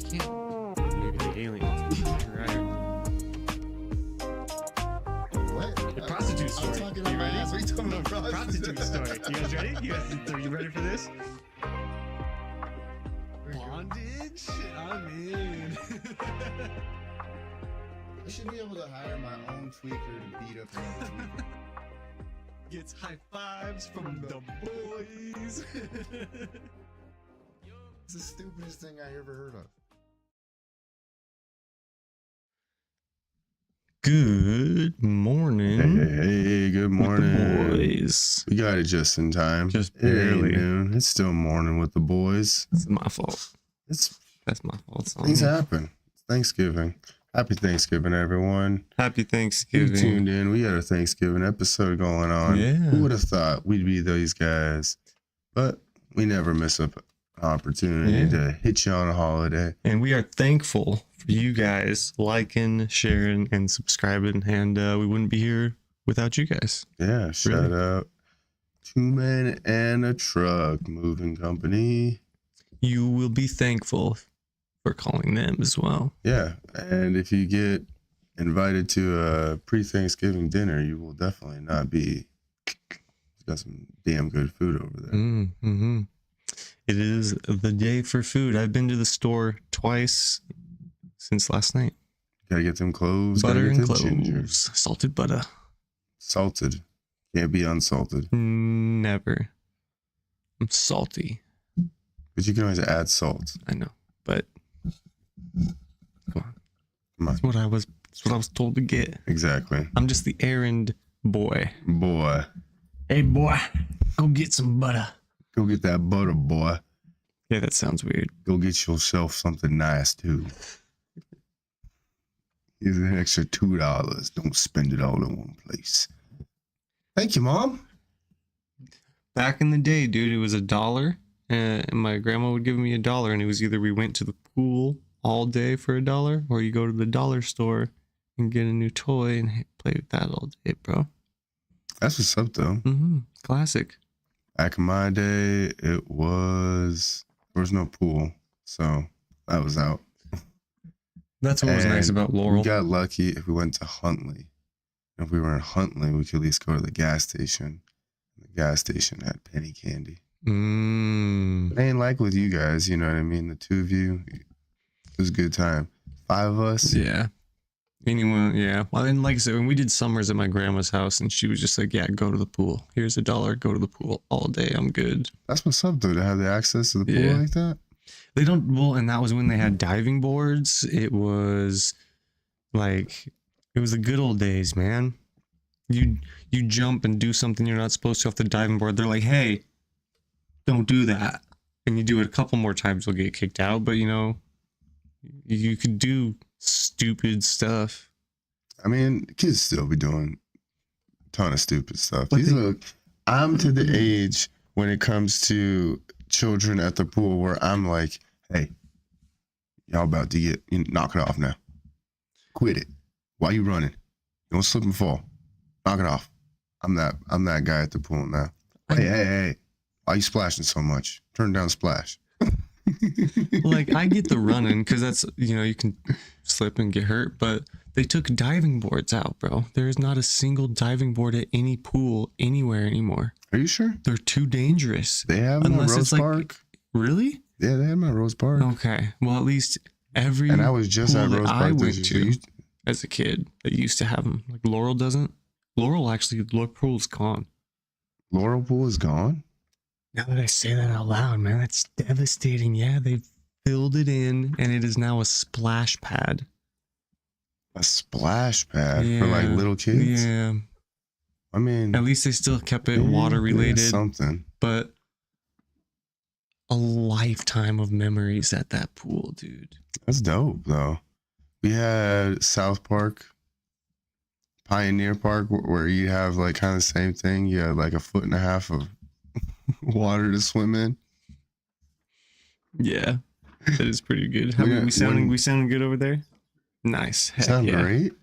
can't. Maybe the aliens. Right. What? The prostitute story. I'm talking You about ready? ass. What are you talking No, about? prostitute story. You guys ready? Are you ready for this? Bondage? I'm in. I should be able to hire my own tweaker to beat up another tweaker. Gets high fives from the boys. It's the stupidest thing I ever heard of. Good morning. Hey, good with morning. the boys. We got it just in time. Just It ain't barely. noon. It's still morning with the boys. It's my fault. That's my fault. It's on Things me. happen. It's Thanksgiving. Happy Thanksgiving, everyone. Happy You Thanksgiving. tuned in. We got a Thanksgiving episode going on. Yeah. Who would have thought we'd be these guys? But we never miss an opportunity to hit you on a holiday. And we are thankful for you guys liking, sharing, and subscribing. And we wouldn't be here without you guys. Yeah, shout out. 2 Men and a Truck Moving Company. You will be thankful for calling them as well. Yeah, and if you get invited to a pre-Thanksgiving dinner, you will definitely not be. It's got some damn good food over there. Mm-hmm. It is the day for food. I've been to the store twice since last night. Gotta get them cloves. Butter gotta and get them cloves. ginger. Salted butter. Salted. Can't be unsalted. Never. I'm salty. But you can always add salt. I know, but come on. Come on. That's what I was told to get. Exactly. I'm just the errand boy. Boy. Hey boy, go get some butter. Go get that butter, boy. Yeah, that sounds weird. Go get yourself something nice, too. Here's an extra $2. Don't spend it all in one place. Thank you, Mom. Back in the day, dude, it was $1. And my grandma would give me $1, and it was either we went to the pool all day for $1, or you go to the dollar store and get a new toy and play with that all day, bro. That's what's up, though. Mm-hmm. Classic. Back in my day, there was no pool, so that was out. That's what was nice And about We Laurel. got lucky if we went to Huntley. If we were in Huntley, we could at least go to the gas station. The gas station had penny candy. It ain't like with you guys, you know what I mean? The two of you, it was a good time. 5 of us. Yeah. Anyone, yeah. Well, and like I said, when we did summers at my grandma's house, and she was just like, yeah, go to the pool. Here's $1, go to the pool all day. I'm good. That's what's up, though, to have the access to the pool Yeah. like that. They don't, well, and that was when they had diving boards. It was like, it was the good old days, man. You jump and do something you're not supposed to off the diving board. They're like, hey, don't do that. And you do it a couple more times, you'll get kicked out. But, you know, you could do stupid stuff. I mean, kids still be doing a ton of stupid stuff. But Look, I'm to the age when it comes to children at the pool where I'm like, hey, y'all about to knock it off now. Quit it. Why you running? You don't slip and fall. Knock it off. I'm that guy at the pool now. Hey. Why you splashing so much? Turn down splash. Like, I get the running because that's, you know, you can slip and get hurt, but they took diving boards out, bro. There is not a single diving board at any pool anywhere anymore. Are you sure? They're too dangerous. They have them at Unless Rose it's like- Park? Really? Yeah, they have them at Rose Park. Okay. Well, at least every And I was just pool at that Rose I Park went this to year. as a kid that used to have them. Like Laurel doesn't. Laurel pool's gone. Laurel Pool is gone? Now that I say that out loud, man, that's devastating. Yeah, they've filled it in, and it is now a splash pad. A splash pad for like Yeah, little kids? Yeah. I mean, At least they still kept it yeah, water related, something. but a lifetime of memories at that pool, dude. That's dope, though. We had South Park, Pioneer Park, where you have like kind of the same thing. You had like 1.5 feet of water to swim in. Yeah, that is pretty good. How We we sounding good over there? Nice. Heck Sound yeah. great.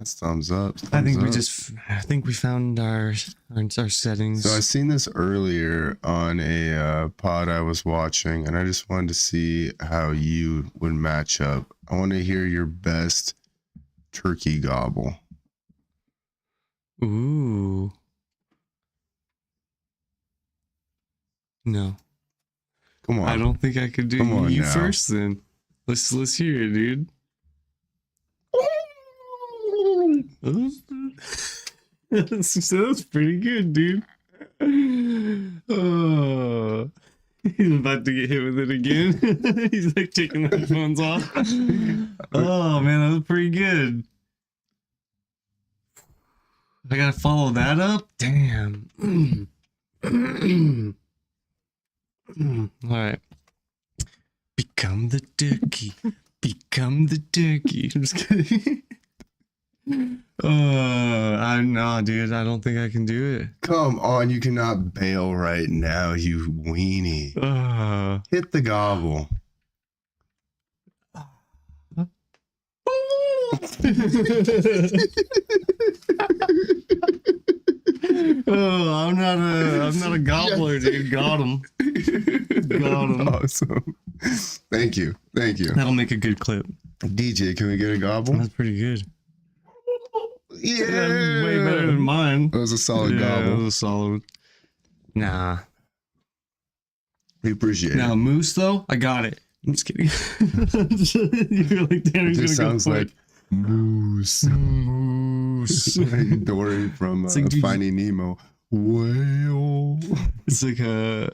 That's thumbs up. I think thumbs up. I think we found our settings. So I seen this earlier on a pod I was watching, and I just wanted to see how you would match up. I want to hear your best turkey gobble. Ooh. No. Come on. I don't think I could do Come on you now. first then. Let's hear it, dude. That's pretty good, dude. Oh, he's about to get hit with it again. He's like taking the headphones off. Oh man, that was pretty good. I gotta follow that up. Damn. All right. Become the turkey. Become the turkey. I'm just kidding. I'm not, dude. I don't think I can do it. Come on, you cannot bail right now, you weenie. Hit the gobble. I'm not a gobbler, dude. Got him. Got him. Awesome. Thank you. That'll make a good clip. DJ, can we get a gobble? That's pretty good. Yeah. That's way better than mine. That was a solid That gobble. was a solid. Nah. We appreciate Now, it. moose, though, I got it. I'm just kidding. You're like, damn, It he's just gonna go sounds for like moose. moose. Like Dory from It's like, dude, Finding Nemo. Whale. It's like a.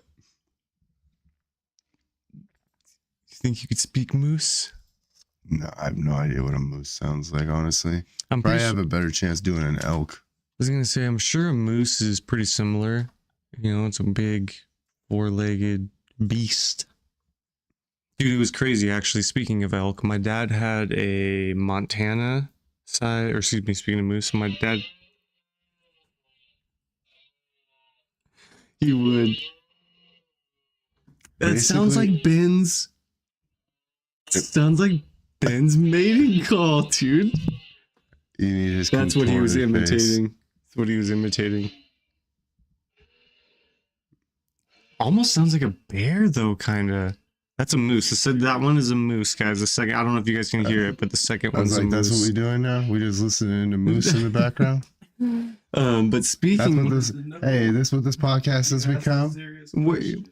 You think you could speak moose? No, I have no idea what a moose sounds like, honestly. I'm Probably pretty have a better chance doing an elk. I was gonna say, I'm sure a moose is pretty similar. You know, it's a big, four-legged beast. Dude, it was crazy, actually. Speaking of elk, my dad had a Montana side, or excuse me, speaking of moose, my dad... He would... That sounds Basically- like Ben's... Sounds like Ben's mating call, dude. You need his That's what he was contorted face. imitating. That's what he was imitating. Almost sounds like a bear, though, kind of. That's a moose. I said that one is a moose, guys. The second, I don't know if you guys can hear it, but the second I was one's like, a that's what moose. we doing now? We just listening to moose in the background? But That's speaking, what this, hey, this what this podcast has become? wait,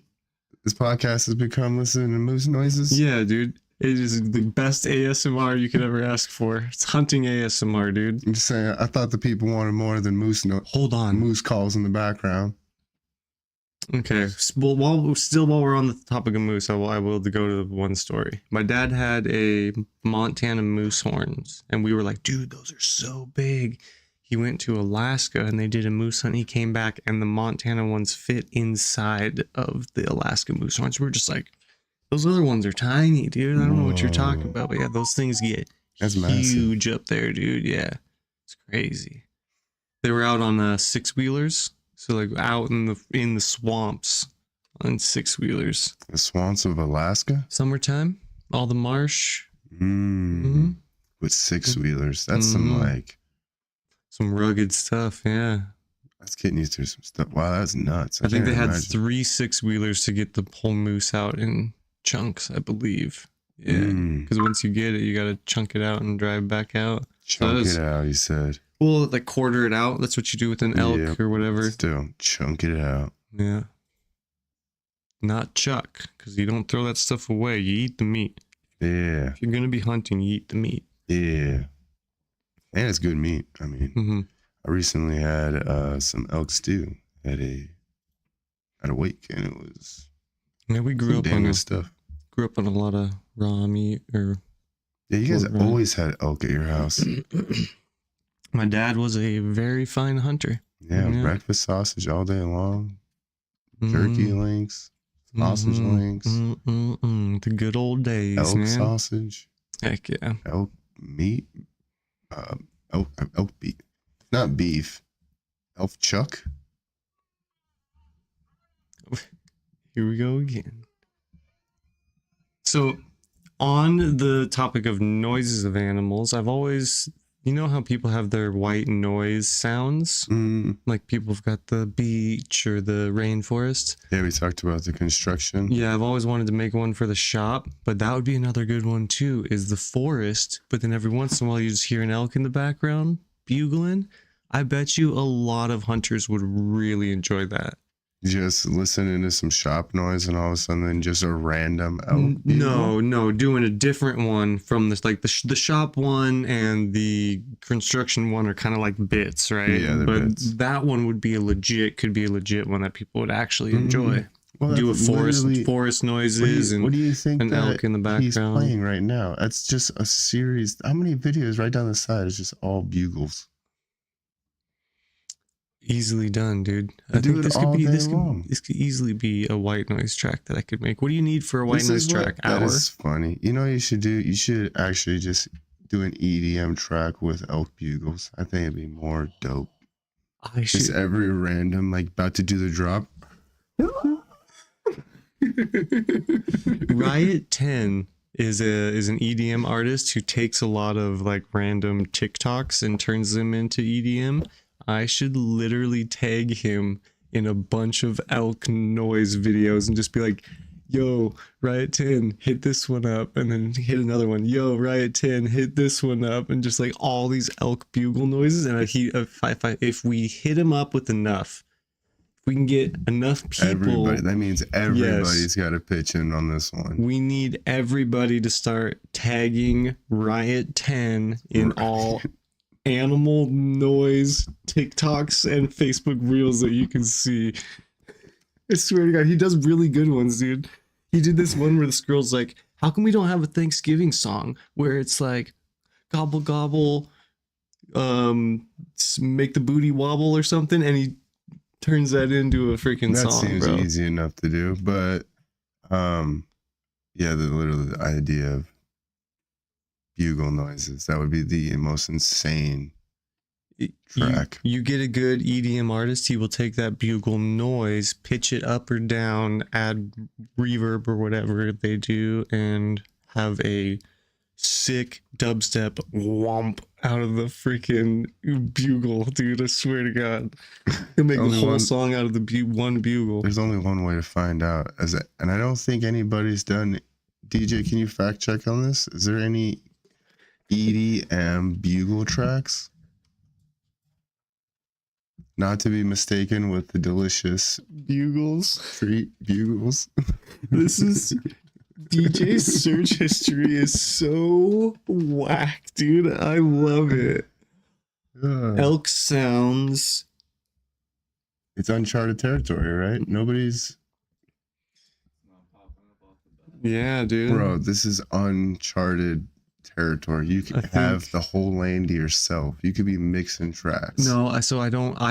This podcast has become listening to moose noises? yeah, dude, it is the best ASMR you could ever ask for. It's hunting ASMR, dude. I'm just saying, I thought the people wanted more than moose Hold on. moose calls in the background. Okay. Well, while we're on the topic of moose, I will go to one story. My dad had a Montana moose horns, and we were like, dude, those are so big. He went to Alaska and they did a moose hunt. He came back and the Montana ones fit inside of the Alaska moose horns. We were just like, those other ones are tiny, dude. I don't know what you're talking Whoa. about, but yeah, those things get That's massive. huge up there, dude. Yeah, it's crazy. They were out on 6-wheelers. So like out in the swamps on 6-wheelers. The swamps of Alaska? Summertime, all the marsh. Mm. With 6-wheelers. That's some like, some rugged stuff. Yeah, that's getting you through some stuff. Wow, that's nuts. I think they can't had imagine. 3 6-wheelers to get the whole moose out in chunks, I believe. Yeah, Mm. because once you get it, you gotta chunk it out and drive back out. Chunk Those- it out, you said. Well, like quarter it out. That's what you do with an elk Yep. or whatever. Still, chunk it out. Yeah. Not chuck, because you don't throw that stuff away. You eat the meat. Yeah. If you're gonna be hunting, you eat the meat. Yeah. And it's good meat. I mean, Mm-hmm. I recently had some elk stew at a wake, and it was Yeah, we some damn good stuff. grew up on a lot of raw meat. Or Yeah, you guys Right. always had elk at your house. my dad was a very fine hunter. Yeah, Yeah. breakfast sausage all day long. Turkey links, sausage links, The good old days, elk man. sausage, Heck yeah. elk meat, elk beef, not beef, elk chuck. Here we go again. So, on the topic of noises of animals, I've always, You know how people have their white noise sounds? Mm, Like people have got the beach or the rainforest. yeah, we talked about the construction. Yeah, I've always wanted to make one for the shop, but that would be another good one too, is the forest. But then every once in a while you just hear an elk in the background bugling. I bet you a lot of hunters would really enjoy that. Just listening to some shop noise and all of a sudden just a random elk bugle? No, doing a different one from this, like the shop one and the construction one are kind of like bits, right? Yeah, they're but bits. that one would be could be a legit one that people would actually enjoy. Well, Do a that's forest literally- noises what and do you think an that elk in the he's background. playing right now? That's just a series. How many videos right down the side is just all bugles? Easily done, dude. I do it all day long. This could easily be a white noise track that I could make. What do you need for a white This noise is what- track? That Hour? is funny. You know what you should do? You should actually just do an EDM track with elk bugles. I think it'd be more dope. I Just should. every random, like about to do the drop. Riot 10 is an EDM artist who takes a lot of like random TikToks and turns them into EDM. I should literally tag him in a bunch of elk noise videos and just be like, yo, Riot 10, hit this one up, and then hit another one. Yo, Riot 10, hit this one up, and just like all these elk bugle noises. And if we hit him up with enough, if we can get enough people, Everybody. That means everybody's got to pitch in on this one. we need everybody to start tagging Riot 10 in all animal noise TikToks and Facebook reels that you can see. I swear to God, he does really good ones, dude. He did this one where this girl's like, how come we don't have a Thanksgiving song where it's like gobble gobble, make the booty wobble or something, and he turns that into a freaking That song, seems bro. easy enough to do, but yeah, literally the idea of bugle noises, that would be the most insane track. You get a good EDM artist, he will take that bugle noise, pitch it up or down, add reverb or whatever they do, and have a sick dubstep whomp out of the freaking bugle, dude. I swear to God. He'll make a Only whole one- song out of the one bugle. There's only one way to find out, and I don't think anybody's done. DJ, can you fact check on this? Is there any EDM bugle tracks? Not to be mistaken with the delicious Bugles. treat bugles. This is DJ's search history is so whack, dude. I love it. Elk sounds. It's uncharted territory, right? Nobody's. Yeah, dude. Bro, this is uncharted territory. You can have the whole lane to yourself. You could be mixing tracks. No, I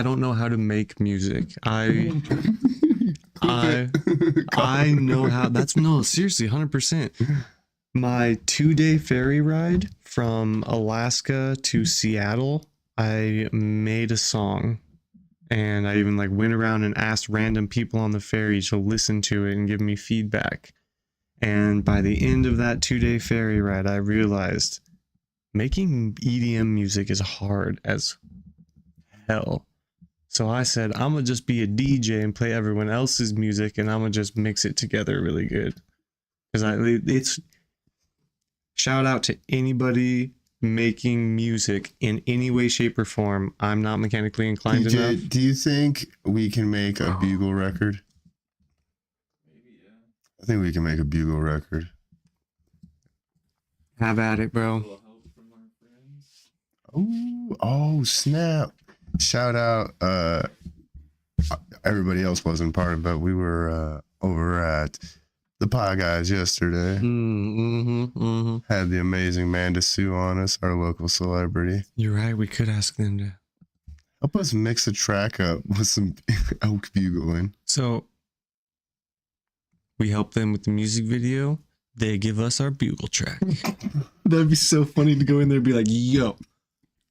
don't know how to make music. I know how. Seriously, 100%. My 2-day ferry ride from Alaska to Seattle, I made a song, and I even like went around and asked random people on the ferry to listen to it and give me feedback. And by the end of that 2-day ferry ride, I realized making EDM music is hard as hell. So I said, I'm going to just be a DJ and play everyone else's music, and I'm going to just mix it together really good. Because it's shout out to anybody making music in any way, shape, or form. I'm not mechanically inclined enough. DJ, do you think we can make a bugle record? I think we can make a bugle record. Have at it, bro. Oh, snap. Shout out. Everybody else wasn't part of it, but we were over at the Pie Guys yesterday. Had the amazing Manda Sue on us, our local celebrity. You're right. We could ask them to help us mix a track up with some elk bugling. So we help them with the music video. They give us our bugle track. That'd be so funny to go in there and be like, yo,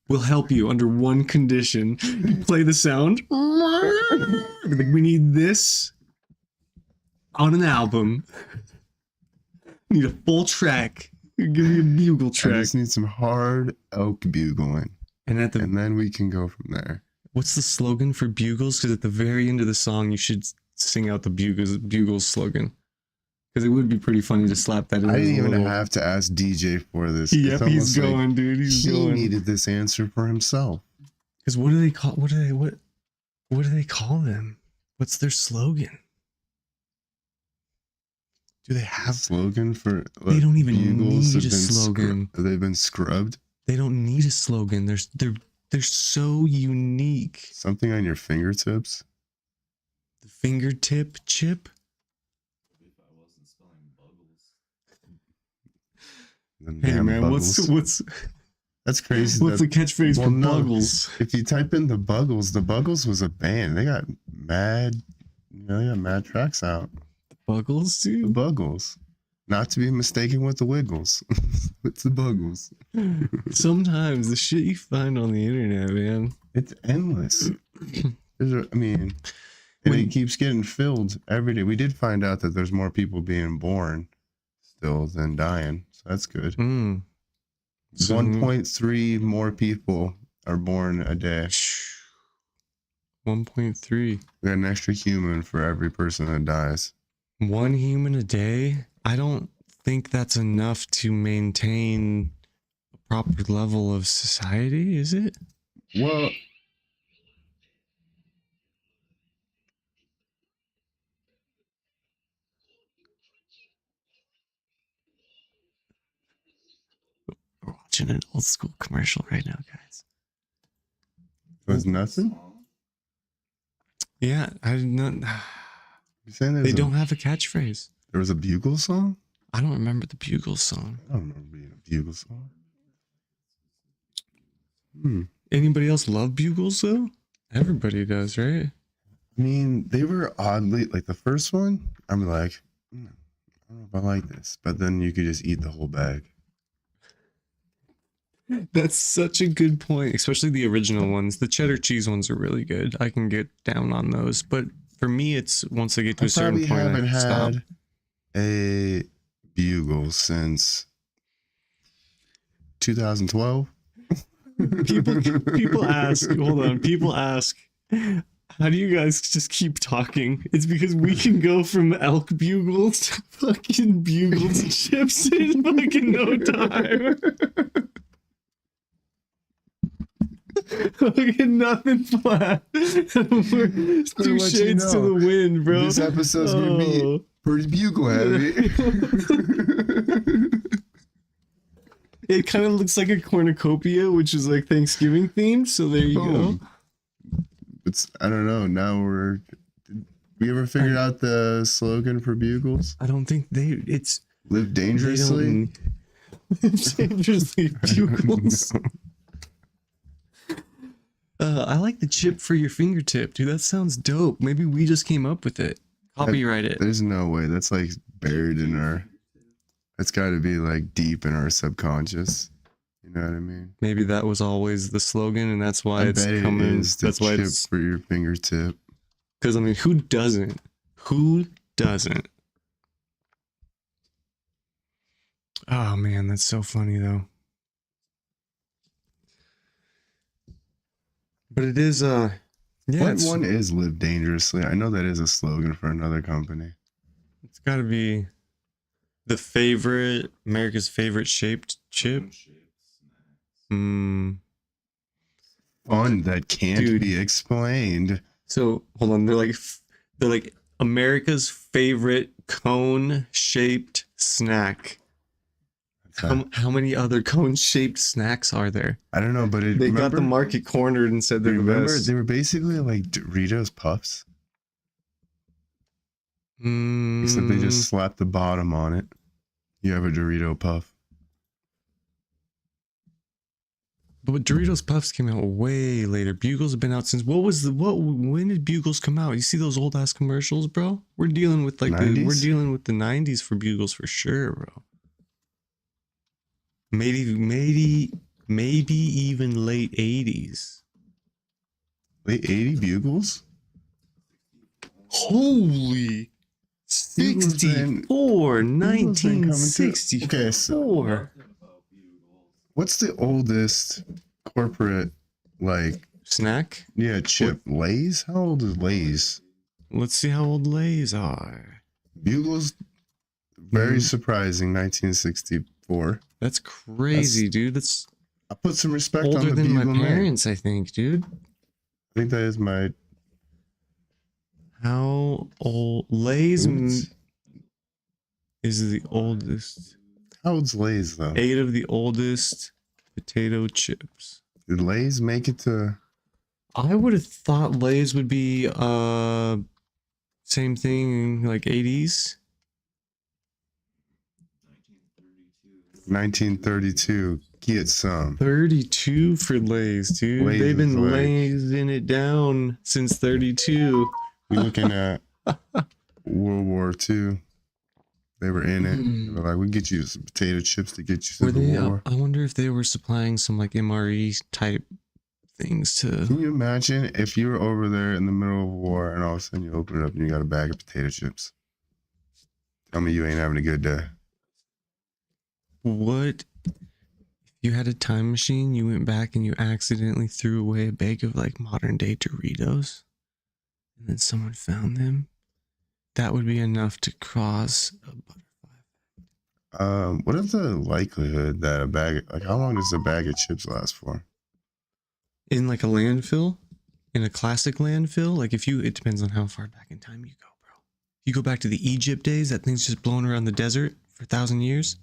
we'll help you under one condition. You play the sound. Like, we need this on an album. We need a full track. Give me a bugle I track. just need some hard elk bugling, And at the and then we can go from there. what's the slogan for bugles? Because at the very end of the song, you should sing out the bugles slogan. Because it would be pretty funny to slap that in. I as didn't a even little... have to ask DJ for this. Yep, It's he's almost like going, dude. He's he going. needed this answer for himself. Because what do they call? What do they call them? What's their slogan? Do they have Slogan for? They don't even bugles need have a been slogan. They've been scrubbed. They don't need a slogan. They're so unique. Something on your fingertips. The fingertip chip. Them Hey damn man, buggles. what's That's crazy. what's the catchphrase for buggles? If you type in the Buggles was a band. They got mad, they got mad tracks out. Buggles, The dude. Buggles. Not to be mistaken with the Wiggles. It's the Buggles. Sometimes the shit you find on the internet, man. It's endless. And it keeps getting filled every day. We did find out that there's more people being born still than dying. So that's good. Mm. So, 1.3 more people are born a day. 1.3. We got an extra human for every person that dies. 1 human a day? I don't think that's enough to maintain a proper level of society, is it? Well, We're watching an old school commercial right now, guys. there's nothing. Yeah, I did not. You're saying They don't have a catchphrase. there was a bugle song? I don't remember the bugle song. I don't remember being a bugle song. Anybody else love bugles though? Everybody does, right? I mean, they were oddly like the first one. I'm like, I don't know if I like this, but then you could just eat the whole bag. That's such a good point, especially the original ones. The cheddar cheese ones are really good. I can get down on those, but for me, it's once I get to a certain point, Haven't I stop. had a bugle since 2012. People ask, hold on, people ask, how do you guys just keep talking? It's because we can go from elk bugles to fucking bugles and chips in fucking no time. Fucking nothing flat. We're two let you shades to know, the wind, bro. This episode's gonna be pretty bugle heavy. It kind of looks like a cornucopia, which is like Thanksgiving themed. So there you go. I don't know. Now did we ever figured out the slogan for bugles? I don't think it's Live dangerously. Dangerously bugles. I like the chip for your fingertip, dude. That sounds dope. Maybe we just came up with it. Copyright it. There's no way. That's like buried in our. That's got to be like deep in our subconscious. You know what I mean? Maybe that was always the slogan, and that's why I it's bet coming. It is the that's why chip it's for your fingertip. because I mean, who doesn't? Who doesn't? Oh man, that's so funny though. But it is yeah. What one is live dangerously? I know that is a slogan for another company. It's got to be America's favorite shaped chip. Fun that can't be explained. So hold on, they're like America's favorite cone shaped snack. How many other cone shaped snacks are there? I don't know, but they got the market cornered and said they're the best. They were basically like Doritos Puffs. Except they just slapped the bottom on it. You have a Dorito Puff. But Doritos Puffs came out way later. Bugles have been out since when did Bugles come out? You see those old ass commercials, bro? We're dealing with like we're dealing with the 90s for Bugles for sure, bro. Maybe even late 80s. Late 80 Bugles? Holy 64, Bugles been coming too. 1964. Okay, so what's the oldest corporate, like, Snack? chip? Lay's? How old is Lay's? Let's see how old Lay's are. Bugles, very surprising, 1964. That's crazy, dude. That's I put some respect on older the than my Bugle name. parents, I think, dude. I think that is my... How old? Lay's Oops. is the oldest. How old's Lay's, though? 8 of the oldest potato chips. Did Lay's make it to... I would have thought Lay's would be same thing, like 80s. 1932. Get some. 32 for Lay's, dude. Lay's They've been is like- laying it down since 32. We're looking at World War II. They were in it. They were like, we get you some potato chips to get you Were through they? the war. I wonder if they were supplying some like MRE type things to. Can you imagine if you were over there in the middle of a war and all of a sudden you open it up and you got a bag of potato chips? Tell me you ain't having a good day. What if you had a time machine, you went back and you accidentally threw away a bag of like modern day Doritos and then someone found them? That would be enough to cause a butterfly. What is the likelihood that a bag, like how long does a bag of chips last for? In like a landfill, in a classic landfill, like if you, it depends on how far back in time you go, bro. You go back to the Egypt days, that thing's just blowing around the desert for 1,000 years.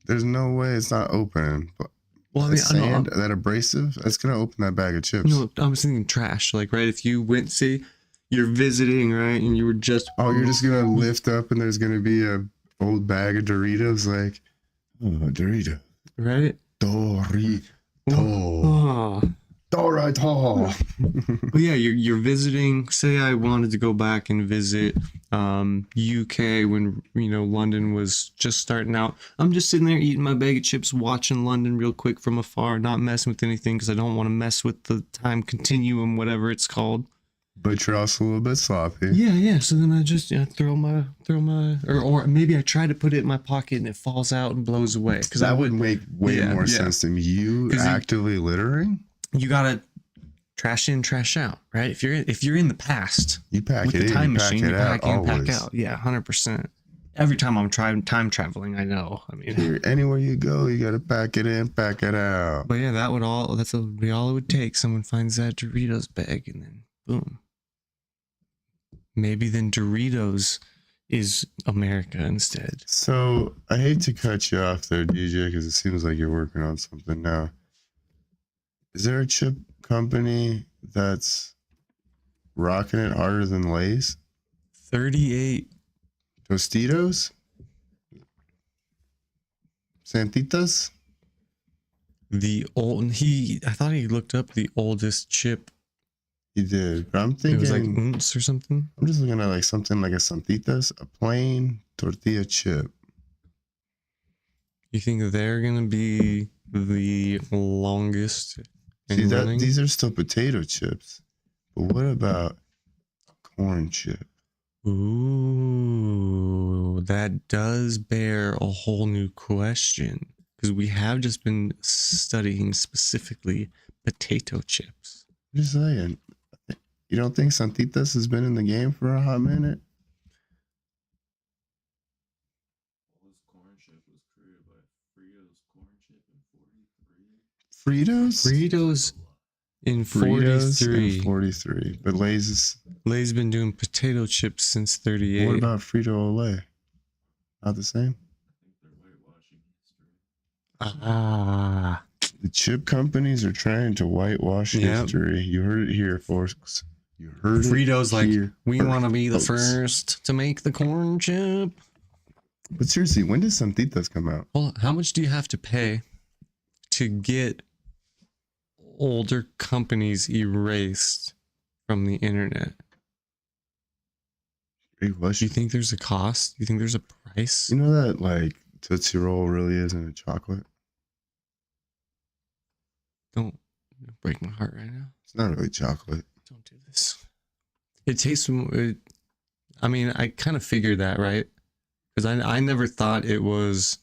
There's no way it's not open. But Well, I that mean, sand, that abrasive, that's gonna open that bag of chips. No, I was thinking trash. Like, right, if you went, say, you're visiting, right, and you were just... Oh, you're just gonna lift up and there's gonna be a old bag of Doritos, like, oh, Dorito. Right? Dorito. Oh. Dorito. But yeah, you're visiting. Say I wanted to go back and visit UK when, you know, London was just starting out. I'm just sitting there eating my bag of chips, watching London real quick from afar, not messing with anything because I don't want to mess with the time continuum, whatever it's called. But you're also a little bit sloppy. Yeah. So then I just throw my, or maybe I try to put it in my pocket and it falls out and blows away. Because That would make way more yeah. sense to me. You actively littering? You gotta trash in, trash out, right? If you're in the past, You pack with it the in, time you pack machine, it you out, pack in, pack always. out. Yeah, 100%. Every time I'm time traveling, I know. I mean, Anywhere you go, you gotta pack it in, pack it out. but yeah, that's what be all it would take. Someone finds that Doritos bag, and then boom. Maybe then Doritos is America instead. So I hate to cut you off there, DJ, because it seems like you're working on something now. Is there a chip company that's rocking it harder than Lay's? 38. Tostitos? Santitas? I thought he looked up the oldest chip. He did. But I'm It thinking, was like ounce or something. I'm just looking at like something like a Santitas, a plain tortilla chip. You think they're gonna be the longest? See, these are still potato chips. But what about a corn chip? Ooh, that does bear a whole new question because we have just been studying specifically potato chips. I'm just saying. You don't think Santitas has been in the game for a hot minute? This corn chip was created by Fritos corn chip in 43. Fritos? Fritos in Fritos 43. in 43. But Lay's is... Lay's been doing potato chips since 38. What about Frito-Lay? Not the same? I think they're whitewashing history. Ah, The chip companies are trying to whitewash Yep. history. You heard it here, folks. You heard Fritos it like, here we want to be the folks. first to make the corn chip. But seriously, when did Santitas come out? Well, how much do you have to pay to get older companies erased from the internet? Great Do question. you think there's a cost? Do you think there's a price? You know that like Tootsie Roll really isn't a chocolate? Don't break my heart right now. It's not really chocolate. Don't do this. It tastes. I mean, I kind of figured that, right? Because I never thought it was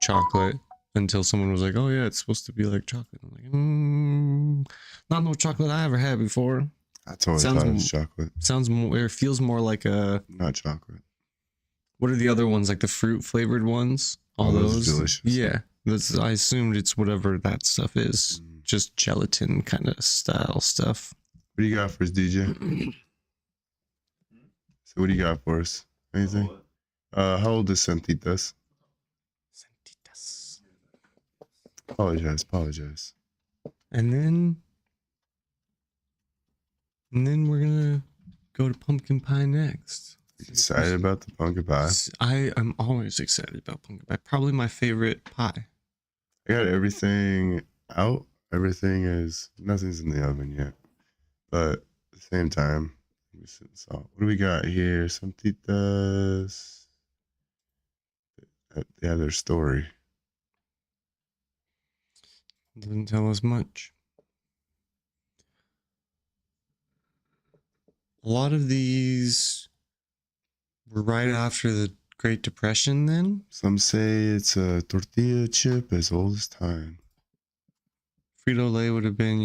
chocolate until someone was like, "Oh yeah, it's supposed to be like chocolate." I'm like, not no chocolate I ever had before. I totally Sounds thought it was m- chocolate, Sounds more. It feels more like a. not chocolate. What are the other ones? Like the fruit flavored ones? All Oh, those are those. delicious. Yeah, that's. I assumed it's whatever that stuff is. Just gelatin kind of style stuff. What do you got for us, DJ? So what do you got for us? Anything? How old is Santitas? Sentitas. Apologize. And then we're gonna go to pumpkin pie next. Excited about the pumpkin pie? I am always excited about pumpkin pie. Probably my favorite pie. I got everything out. Nothing's in the oven yet. But at the same time, what do we got here? Santitas. They have their story. Doesn't tell us much. A lot of these were right after the Great Depression then. Some say it's a tortilla chip as old as time. Frito-Lay would have been,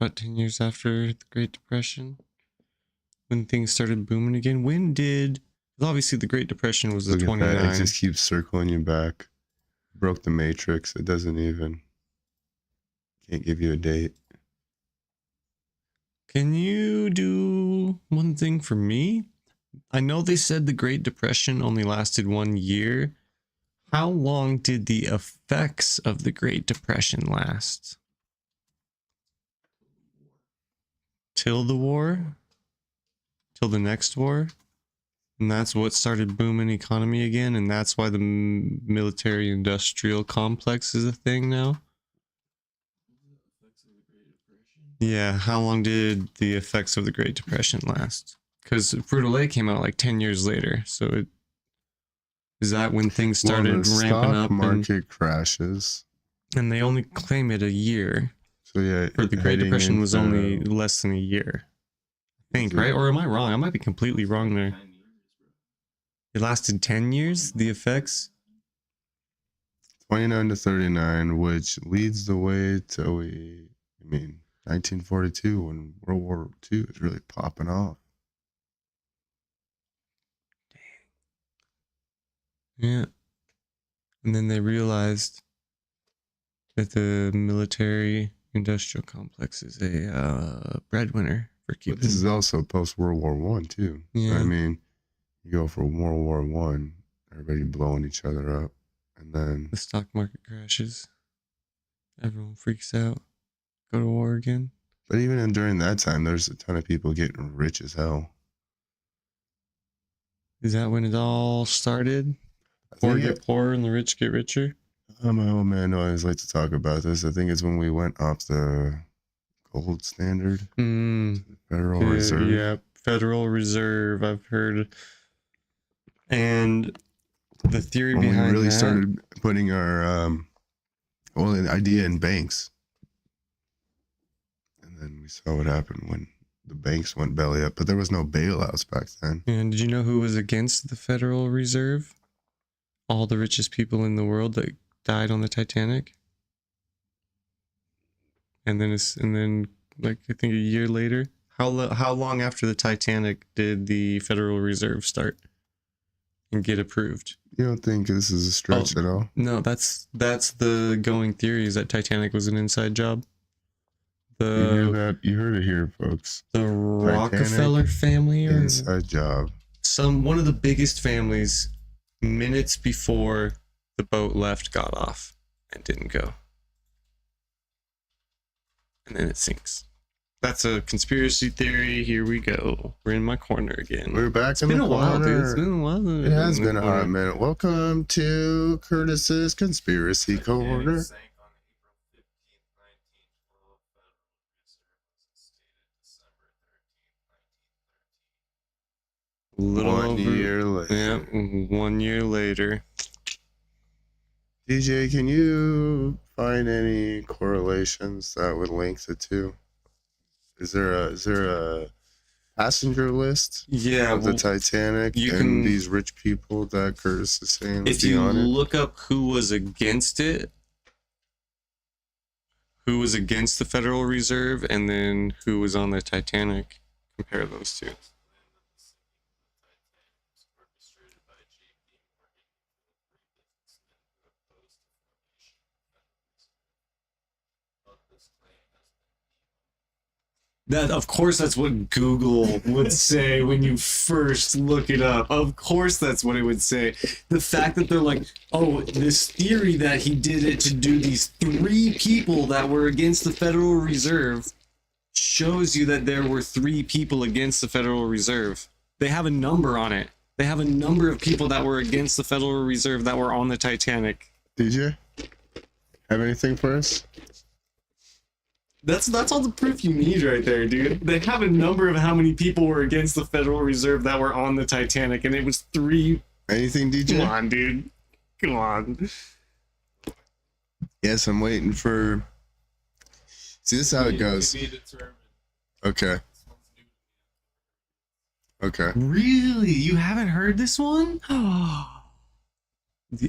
about 10 years after the Great Depression. When things started booming again. When did... Obviously, the Great Depression was the Look at 29. that. It just keeps circling you back. Broke the matrix. It doesn't even... Can't give you a date. Can you do one thing for me? I know they said the Great Depression only lasted 1 year. How long did the effects of the Great Depression last? Till the war? Till the next war? And that's what started booming economy again, and that's why the military-industrial complex is a thing now? Yeah, how long did the effects of the Great Depression last? Because Frito-Lay came out like 10 years later, so is that when things started the ramping up? stock market crashes. And they only claim it a year. So yeah, For the Great heading Depression was into- only less than a year. I think, Was it? right? Or am I wrong? I might be completely wrong there. It lasted 10 years, the effects? 29 to 39, which leads the way to 1942 when World War II is really popping off. Yeah. And then they realized that the military industrial complex is a breadwinner for But keeping. this is also post World War One too. Yeah. So, I mean, you go from World War One, everybody blowing each other up, and then The stock market crashes. Everyone freaks out. Go to war again. but even during that time, there's a ton of people getting rich as hell. Is that when it all started? I Poor think get poorer and the rich get richer? my old man always like to talk about this. I think it's when we went off the gold standard, Federal Reserve. Yeah, Federal Reserve, I've heard. And the theory When we behind really that, started putting our the idea in banks. And then we saw what happened when the banks went belly up, but there was no bailouts back then. And did you know who was against the Federal Reserve? All the richest people in the world that died on the Titanic. And then like I think a year later, how long after the Titanic did the Federal Reserve start and get approved? You don't think this is a stretch at all? No, that's the going theory, is that Titanic was an inside job. You hear that? You heard it here, folks. The Rockefeller family, or Inside job. one of the biggest families, minutes before the boat left, got off and didn't go. And then it sinks. That's a conspiracy theory. Here we go. We're in my corner again. We're back It's in been the a while, dude. It's corner. been a while. It has been a hot minute. Welcome to Curtis's Conspiracy Corner. Sank on April 15th, 1912. Federal Reserve was instated December 13th, 1913. A little 1 over, year later. Yeah, 1 year later. DJ, can you find any correlations that would link the two? Is there a passenger list Yeah, of the well, Titanic you and can- these rich people that Curtis is saying would if be you on it? look up who was against it, who was against the Federal Reserve, and then who was on the Titanic, compare those two. That, of course, that's what Google would say when you first look it up. Of course, that's what it would say. The fact that they're like, oh, this theory that he did it to do these 3 people that were against the Federal Reserve shows you that there were 3 people against the Federal Reserve. They have a number on it. They have a number of people that were against the Federal Reserve that were on the Titanic. DJ, have anything for us? That's all the proof you need right there, dude. They have a number of how many people were against the Federal Reserve that were on the Titanic, and it was 3. Anything, DJ? Come on, dude. Come on. Yes, I'm waiting for. See, this is how it goes. To be determined. Okay. This one's new to me. Okay. Really? You haven't heard this one?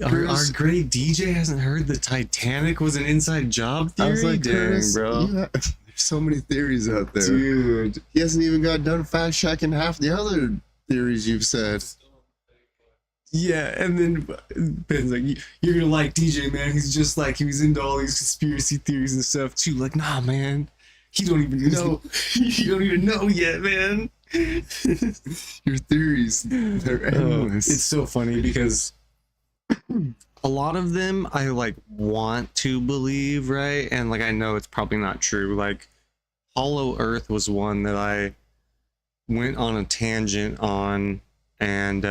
Our great DJ hasn't heard the Titanic was an inside job theory? I was like, dang, Curtis, bro. there's so many theories out there. Dude. He hasn't even got done fact checking half the other theories you've said. Yeah, and then Ben's like, you're gonna like DJ, man. He's just like, he was into all these conspiracy theories and stuff too. Like, nah, man. He don't even know. You don't even know yet, man. Your theories, they're endless. It's so funny because a lot of them I like want to believe, right? And like I know it's probably not true. Like Hollow Earth was one that I went on a tangent on and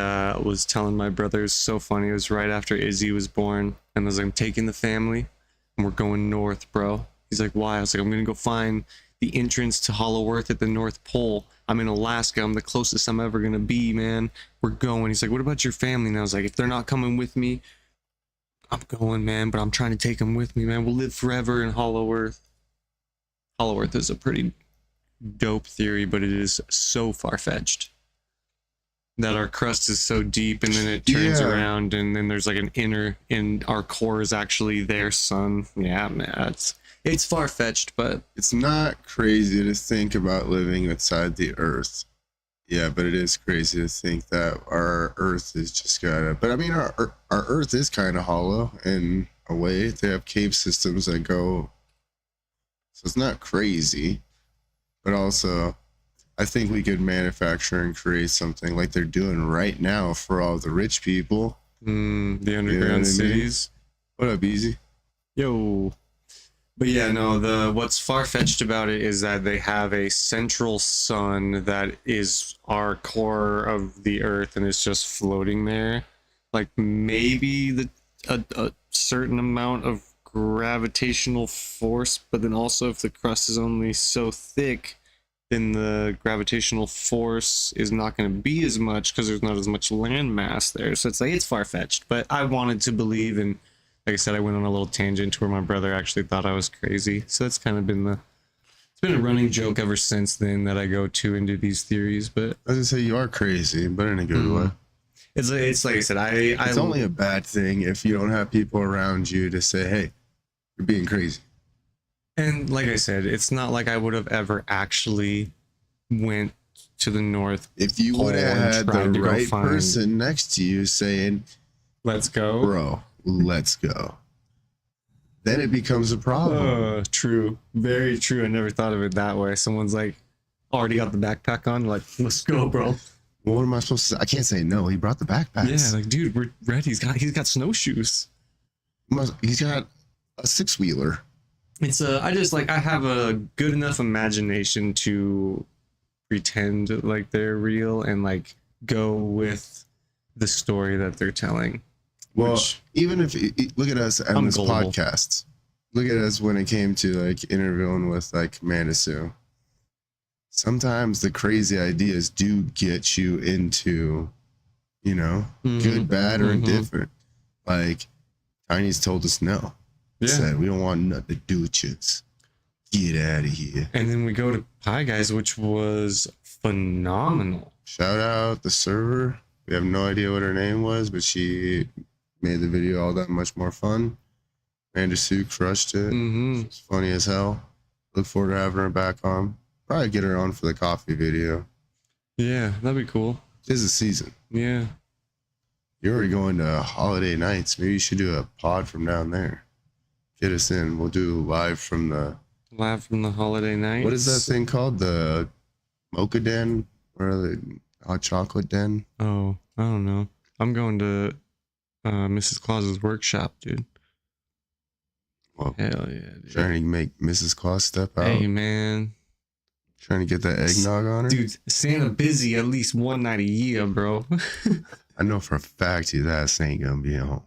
was telling my brother. It's so funny. It was right after Izzy was born, and I was like, I'm taking the family and we're going north, bro. He's like, why? I was like, I'm gonna go find the entrance to Hollow Earth at the North Pole. I'm in Alaska. I'm the closest I'm ever gonna be, man. We're going. He's like, what about your family? And I was like, if they're not coming with me, I'm going, man. But I'm trying to take them with me, man. We'll live forever in Hollow Earth. Hollow Earth is a pretty dope theory, but it is so far-fetched that our crust is so deep, and then it turns around, and then there's like an inner, and our core is actually their sun. Yeah, man, it's far-fetched, but It's not crazy to think about living inside the Earth. Yeah, but it is crazy to think that our Earth is just gotta. But I mean, our Earth is kind of hollow in a way. They have cave systems that go. So it's not crazy, but also, I think we could manufacture and create something like they're doing right now for all the rich people. the underground what I mean? cities. What up, Easy? Yo. But yeah, no, what's far-fetched about it is that they have a central sun that is our core of the Earth, and it's just floating there. Like maybe a certain amount of gravitational force, but then also if the crust is only so thick, then the gravitational force is not going to be as much because there's not as much land mass there. So it's like, it's far-fetched, but I wanted to believe, and like I said, I went on a little tangent to where my brother actually thought I was crazy. So that's kind of been it's been a running joke ever since then that I go too into these theories. But I was gonna say you are crazy, but in a good Mhm. way. it's like I said, It's only a bad thing if you don't have people around you to say, "Hey, you're being crazy." and like I said, it's not like I would have ever actually went to the North. If you Pole would have and had tried the to go right find- person next to you saying, Let's go. "Bro, let's go," then it becomes a problem. True. Very true. I never thought of it that way. Someone's like already got the backpack on, like, let's go, bro. Well, what am I supposed to say? I can't say no. He brought the backpacks. Yeah, like, dude, we're ready. He's got snowshoes. He's got a 6-wheeler. It's I have a good enough imagination to pretend like they're real and like go with the story that they're telling. Well, Which- even if look at us on I'm this gullible. podcast. Look at us when it came to like interviewing with like Manisu. Sometimes the crazy ideas do get you into, good, bad, or Mhm. indifferent. Like Tiny's told us no. Yeah. Said we don't want nothing to do with you. Get out of here. And then we go to Pie Guys, which was phenomenal. Shout out the server. We have no idea what her name was, but she made the video all that much more fun. Amanda Sue crushed it. Mm-hmm. It's funny as hell. Look forward to having her back on. Probably get her on for the coffee video. Yeah, that'd be cool. Tis the season. Yeah. You're already going to holiday nights. Maybe you should do a pod from down there. Get us in. We'll do live from the... Live from the holiday night. What is that thing called? The Mocha Den? Or the hot chocolate den? Oh, I don't know. I'm going to Mrs. Claus's workshop, dude. Well, Hell yeah, dude. trying to make Mrs. Claus step out. Hey, man. Trying to get that eggnog on her. Dude, Santa busy at least one night a year, bro. I know for a fact his ass ain't gonna be at home.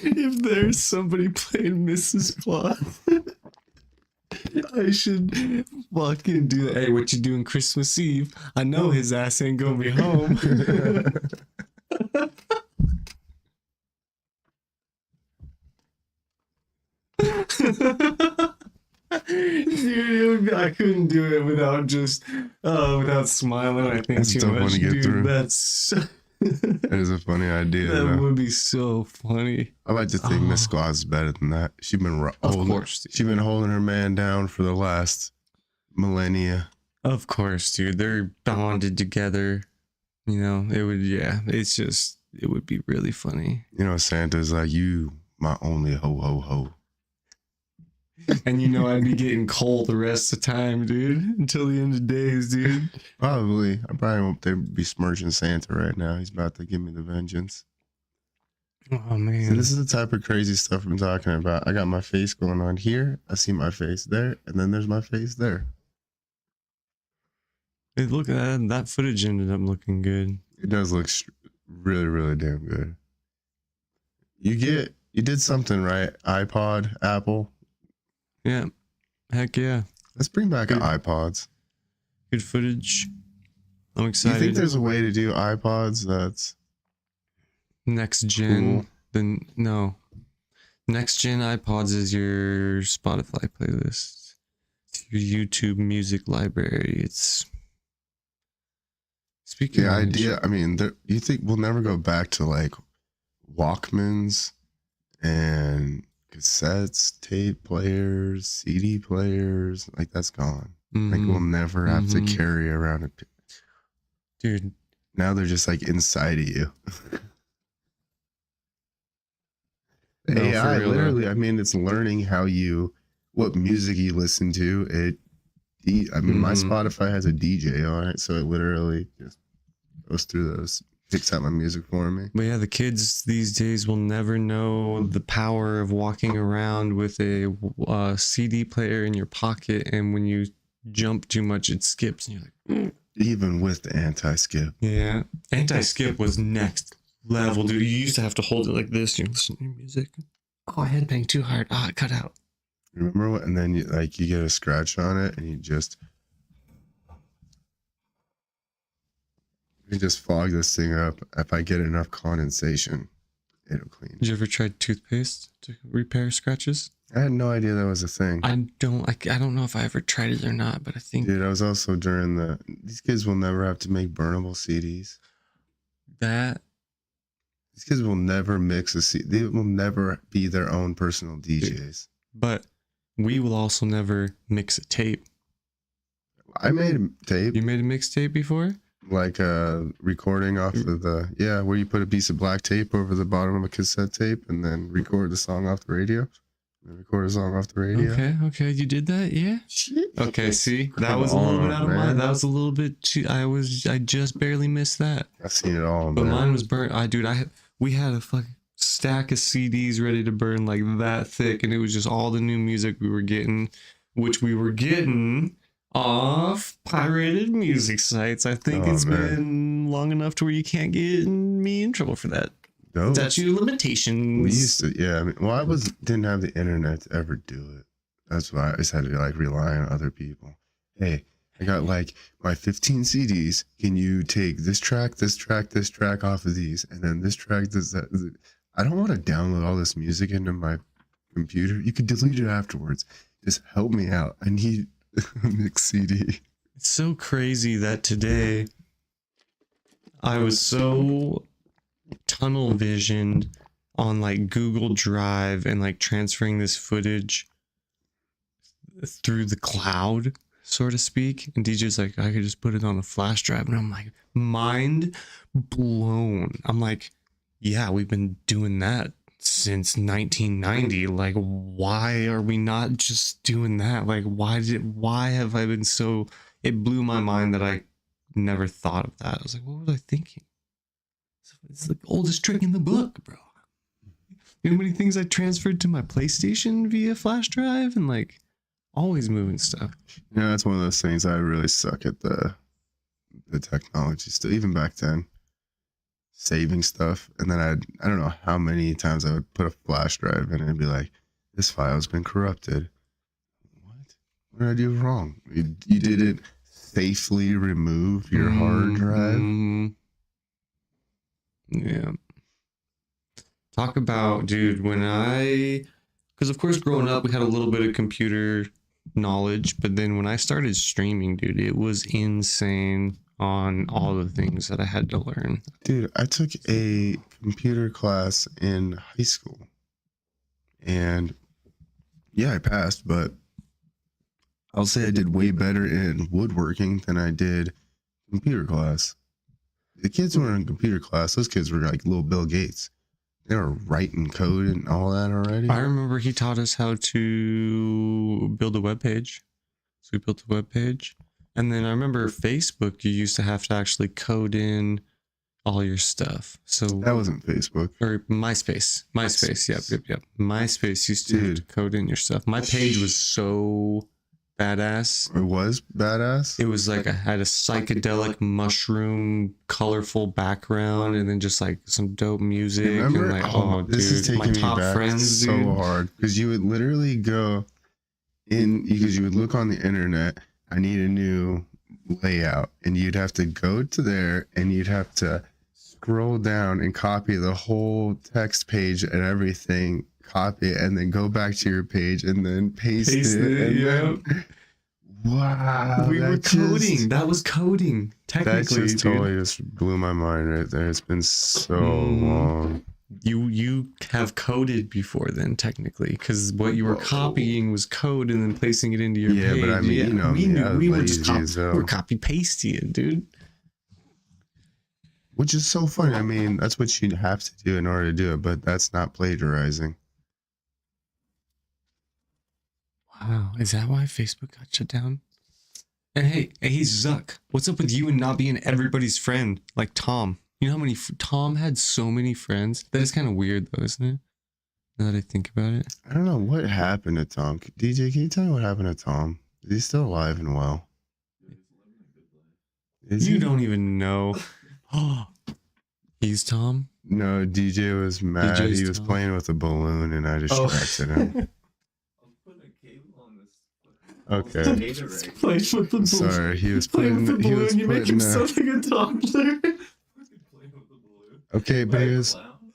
If there's somebody playing Mrs. Claus, I should fucking do that. Hey, what you doing Christmas Eve? I know his ass ain't gonna be home. Dude, I couldn't do it without just without smiling. I think That's too tough much, one to get dude. through. That's That is a funny idea. that though. would be so funny. I like to think Miss Oh. Claus is better than that. She's been Of holding, course, dude. she's been holding her man down for the last millennia. Of course, dude. They're bonded together. You know, it would, yeah. It's just, it would be really funny. You know, Santa's like, you, my only ho ho ho. And you know, I'd be getting cold the rest of the time, dude, until the end of days, dude. Probably. I probably won't they be smirching Santa right now. He's about to give me the vengeance. Oh, So man. this is the type of crazy stuff I'm talking about. I got my face going on here. I see my face there, and then there's my face there. Hey, look at that. That footage ended up looking good. It does look really, really damn good. You did something right. iPod, Apple. Yeah. Heck yeah. Let's bring back Good. iPods. Good footage. I'm Do you excited. think there's a way to do iPods that's Next gen. cool? Then, no. Next gen iPods is your Spotify playlist. It's your YouTube music library. It's. Speaking The of idea, I mean, you think we'll never go back to like Walkmans and cassettes, tape players, CD players? Like that's gone. Like we'll never have to Mhm. carry around dude, Now they're just like inside of you. No, for AI, real, literally, I mean, it's learning what music you listen to. I mean, my Mhm. Spotify has a DJ on it, so it literally just goes through those, picks out my music for me. but yeah, the kids these days will never know the power of walking around with a CD player in your pocket, and when you jump too much, it skips, and you're like, Even with the anti-skip. yeah. Anti-skip was next level, dude. You used to have to hold it like this. You listen to your music. Oh, I headbang too hard. Ah, it cut out. Remember what? And then you get a scratch on it, and you just fog this thing up. If I get enough condensation, it'll clean. Did you ever try toothpaste to repair scratches? I had no idea that was a thing. I don't know if I ever tried it or not, but I think Dude, I was also during these kids will never have to make burnable CDs. that These kids will never mix a CD. They will never be their own personal DJs. but we will also never mix a tape. I made a tape, You made a mixtape before? like a recording off of where you put a piece of black tape over the bottom of a cassette tape and then record the song off the radio. And record a song off the radio. Okay, you did that, yeah? Shit. Okay, see? That Come was a little bit on, out of my man. that was a little bit too I just barely missed that. I've seen it all, But man. mine was burnt. We had a fucking stack of CDs ready to burn like that thick, and it was just all the new music we were getting, which we were getting off pirated music sites. I think Oh, it's man. been long enough to where you can't get me in trouble for that. Dope. Statute of limitations. We used to, yeah. I mean, well, I didn't have the internet to ever do it. That's why I just had to like rely on other people. Hey, I got like my 15 CDs. Can you take this track off of these, and then this track, this that? I don't want to download all this music into my computer. You could delete it afterwards. Just help me out. I need a mix CD. It's so crazy that today I was so tunnel visioned on like Google Drive and like transferring this footage through the cloud, so to speak. And DJ's like, I could just put it on a flash drive. And I'm like, mind blown. I'm like, yeah, we've been doing that since 1990. Like, why are we not just doing that? Like, why have I been so, it blew my mind that I never thought of that. I was like, what was I thinking? It's the oldest trick in the book, bro. You know how many things I transferred to my PlayStation via flash drive and like always moving stuff. You know, that's one of those things I really suck at the technology still, even back then. Saving stuff, and then I don't know how many times I would put a flash drive in and be like, this file's been corrupted. What did I do wrong? You did it safely remove your hard drive. Yeah. Talk about, dude, because of course growing up we had a little bit of computer knowledge, but then when I started streaming, dude, it was insane on all the things that I had to learn. Dude, I took a computer class in high school, and yeah, I passed, but I'll say I did way better in woodworking than I did computer class. The kids who were in computer class, those kids were like little Bill Gates. They were writing code and all that already. I remember he taught us how to build a web page. So we built a web page. And then I remember Facebook, you used to have to actually code in all your stuff. So that wasn't Facebook. Or MySpace. Yep. MySpace used to have to code in your stuff. My page was so badass. It was badass? It was like I had a psychedelic mushroom colorful background and then just like some dope music. Remember? And like, this is taking my top me back friends, so dude. hard. Because you would literally go in, because you would look on the internet, I need a new layout, and you'd have to go to there and you'd have to scroll down and copy the whole text page and everything, copy it, and then go back to your page and then paste it. And then, wow. We were coding. That was coding. Technically, that just dude. totally just blew my mind right there. It's been so long. You have coded before then, technically, because what you were copying was code and then placing it into your page. Yeah, but I mean, you know, we were just so. we're copy pasting it, dude. Which is so funny. I mean, that's what you have to do in order to do it, but that's not plagiarizing. Wow, is that why Facebook got shut down? And hey, Zuck, what's up with you and not being everybody's friend like Tom? You know how many Tom had so many friends? That is kind of weird though, isn't it? Now that I think about it. I don't know what happened to Tom. DJ, can you tell me what happened to Tom? Is he still alive and well? You don't even know. Oh, he's Tom? No, DJ was mad. DJ's he was Tom. playing with a balloon and I distracted him. Okay. Playing with the balloon. Sorry, he was Playing putting. with the He balloon. was You make him putting. sound like a toddler. Okay, but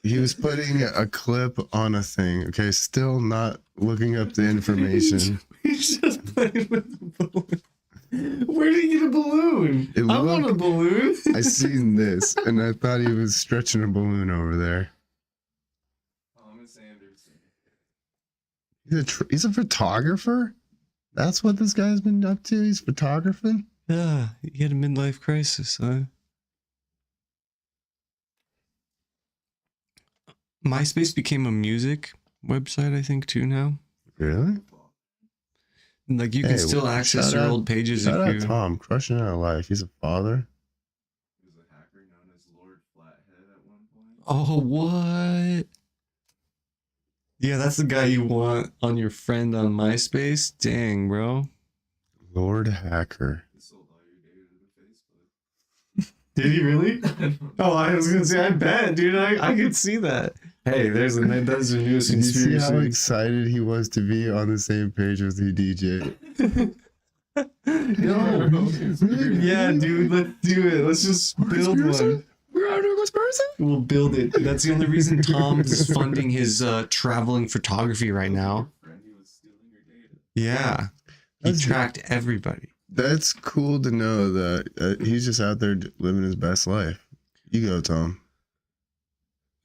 he was putting a clip on a thing. Okay, still not looking up the information. He's just playing with the balloon. Where did he get a balloon? It I want a looked- balloon. I seen this and I thought he was stretching a balloon over there. Thomas Anderson. He's a photographer? That's what this guy's been up to? He's photographing? Yeah, he had a midlife crisis, huh? MySpace became a music website, I think, too now. Really? Like you can Hey, still well, access shout your out- old pages Shout out if you. Tom, crushing out life. He's a father. He was a hacker known as Lord Flathead at one point. Oh, what? Yeah, that's the guy you want on your friend on MySpace. Dang, bro. Lord Hacker. He sold all your data to Facebook. Did he really? Oh, I was gonna say, I bet, dude. I could see that. Hey, that's the newest Did you see how conspiracy. excited he was to be on the same page as the DJ? No. Yeah, dude, let's do it. Let's just build one. We're out of conspiracy. We'll build it. That's the only reason Tom is funding his traveling photography right now. Friend, he was stealing your data. Yeah. He That's- tracked everybody. That's cool to know that he's just out there living his best life. You go, Tom.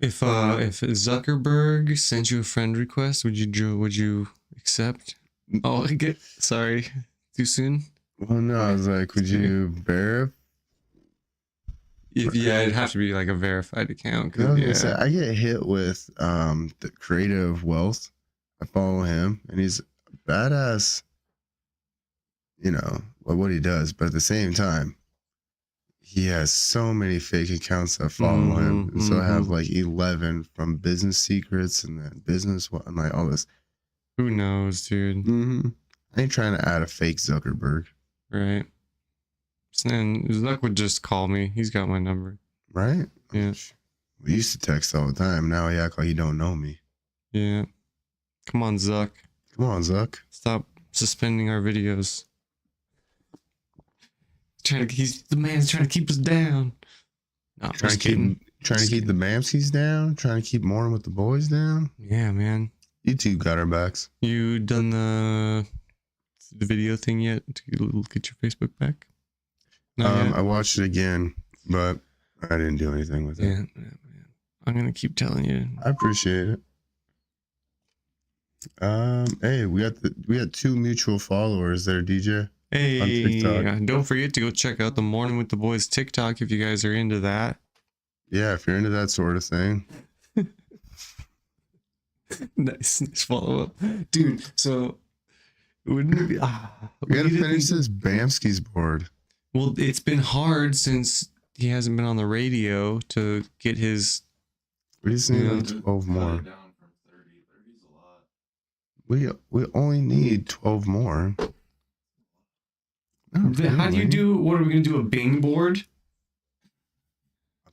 If Zuckerberg sent you a friend request, would you accept? Oh, sorry. Too soon? Well, no, I was like, would you verify? Yeah, it'd have to be like a verified account. I was gonna Yeah. say, I get hit with the creative wealth. I follow him, and he's a badass. You know what he does, but at the same time, he has so many fake accounts that follow him. And so I have like 11 from business secrets and then business and like all this. Who knows, dude? I ain't trying to add a fake Zuckerberg, Right. And Zuck would just call me. He's got my number. right? Yeah. We used to text all the time. Now he act like he don't know me. Yeah. Come on, Zuck. Come on, Zuck. Stop suspending our videos. He's the man's trying to keep us down. No, I'm Trying just to kidding. keep the Bamskis down. Trying to keep Mornin with the boys down. Yeah, man. You two got our backs. You done the video thing yet to get your Facebook back? Not yet? I watched it again, but I didn't do anything with it. Yeah. I'm gonna keep telling you. I appreciate it. Hey, we got 2 mutual followers there, DJ. Hey, TikTok. don't forget to go check out the Morning with the Boys TikTok if you guys are into that. Yeah, if you're into that sort of thing. Nice follow up, dude. So wouldn't it be? We gotta finish this Bamski's board. Well, it's been hard since he hasn't been on the radio to get his. We just need Yeah. like 12 Cut more. it down from 30. 30's a lot. We only need 12 more. Not How do you really. do? What are we gonna do? A Bing board?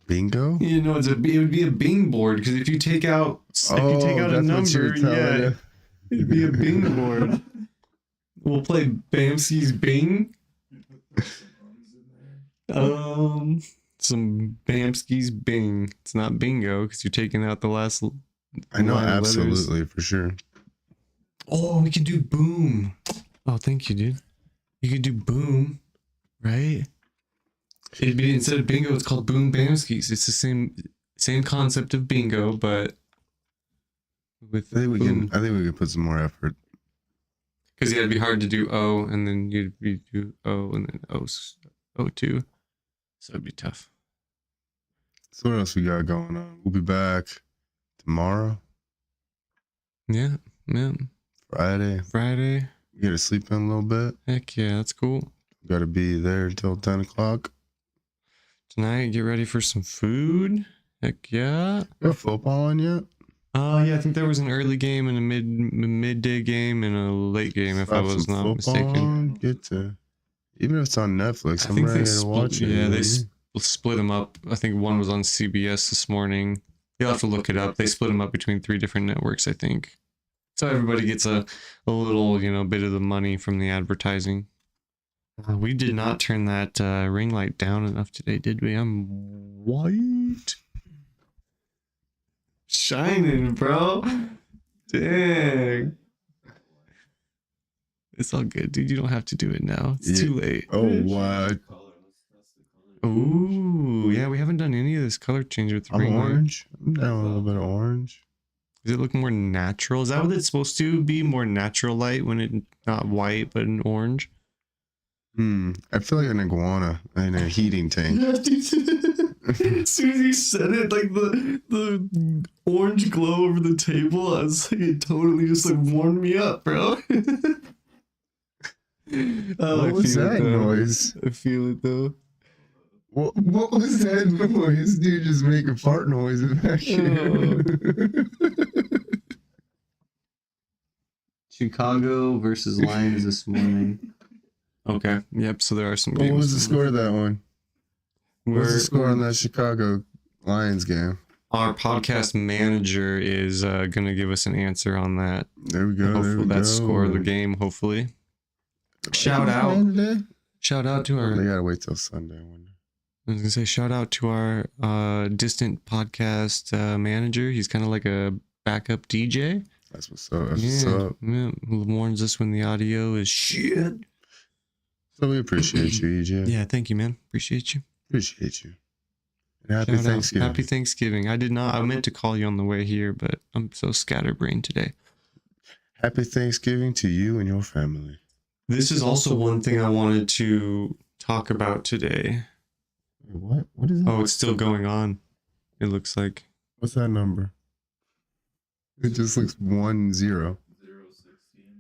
Bingo? You know, it would be a Bing board because if you take out a that's what number, you're telling yeah, me. it'd be a Bing board. We'll play Bamski's Bing. Some Bamski's Bing. It's not bingo because you're taking out the last. I know, line of letters. absolutely, for sure. Oh, we can do boom. Oh, thank you, dude. You could do boom, right? It'd be instead of bingo, it's called boom Bamskis. It's the same concept of bingo, but with I think we boom. can put some more effort. Because it'd be hard to do O and then you'd do O and then O2. So it'd be tough. So what else we got going on? We'll be back tomorrow, Yeah. Friday. Friday. We gotta sleep in a little bit. Heck yeah, that's cool. Gotta be there until 10 o'clock. Tonight, get ready for some food. Heck yeah. You got football on yet? Yeah, I think there was an early game and a midday game and a late game, if I Slap was some not football mistaken. on, Get to, even if it's on Netflix, I I'm think ready they to watch it. Yeah, they baby. split them up. I think one was on CBS this morning. You'll have to look it up. They split them up between 3 different networks, I think. So everybody gets a little, bit of the money from the advertising. We did not turn that ring light down enough today, did we? I'm white. Shining, bro. Dang. It's all good, dude. You don't have to do it now. It's too late. Oh, wow. Color. Let's test the color. Ooh, yeah, we haven't done any of this color change with the I'm ring light. orange. I'm down a little bit of orange. Does it look more natural? Is that what it's supposed to be? More natural light when it's not white but an orange? I feel like an iguana in a heating tank. Yeah, dude. As soon as he said it, like the orange glow over the table, I was like, it totally just like warmed me up, bro. What was that noise? I feel it though. What was that noise? Dude, just making fart noises back here. Chicago versus Lions this morning. Okay. Yep. So there are some What games. was the score of that one? What was the score on that Chicago Lions game? Our podcast manager is going to give us an answer on that. There we go. There Hopefully we that go. score of the game. Hopefully. Shout out. Shout out to They our. gotta wait till Sunday. I wonder. I was gonna say shout out to our distant podcast manager. He's kind of like a backup DJ. That's what's up. That's what's up. Yeah, who warns us when the audio is shit. So we appreciate you, EJ. Yeah, thank you, man. Appreciate you. Appreciate you. And happy Shout out. Thanksgiving. Happy Thanksgiving. I meant to call you on the way here, but I'm so scatterbrained today. Happy Thanksgiving to you and your family. This is also one thing I wanted to talk about today. Wait, what is that? Oh, it's still going on. It looks like. What's that number? It just looks 10. 016.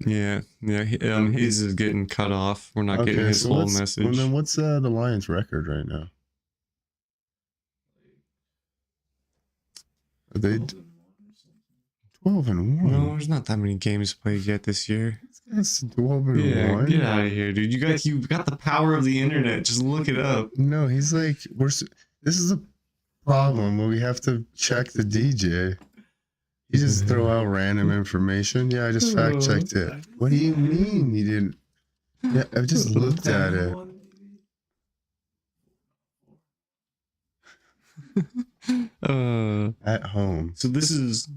Yeah. His is getting cut off. We're not getting his whole message. Well, then what's the Lions record right now? Are they 12 and 1? No, there's not that many games played yet this year. That's 12 and Yeah, 1. get out of here, dude. You got the power of the internet. Just look it up. No, he's like, this is a problem where we have to check the DJ. You just throw out random information. Yeah, I just fact checked it. What do you mean you didn't? Yeah, I just looked at it. At home. So this is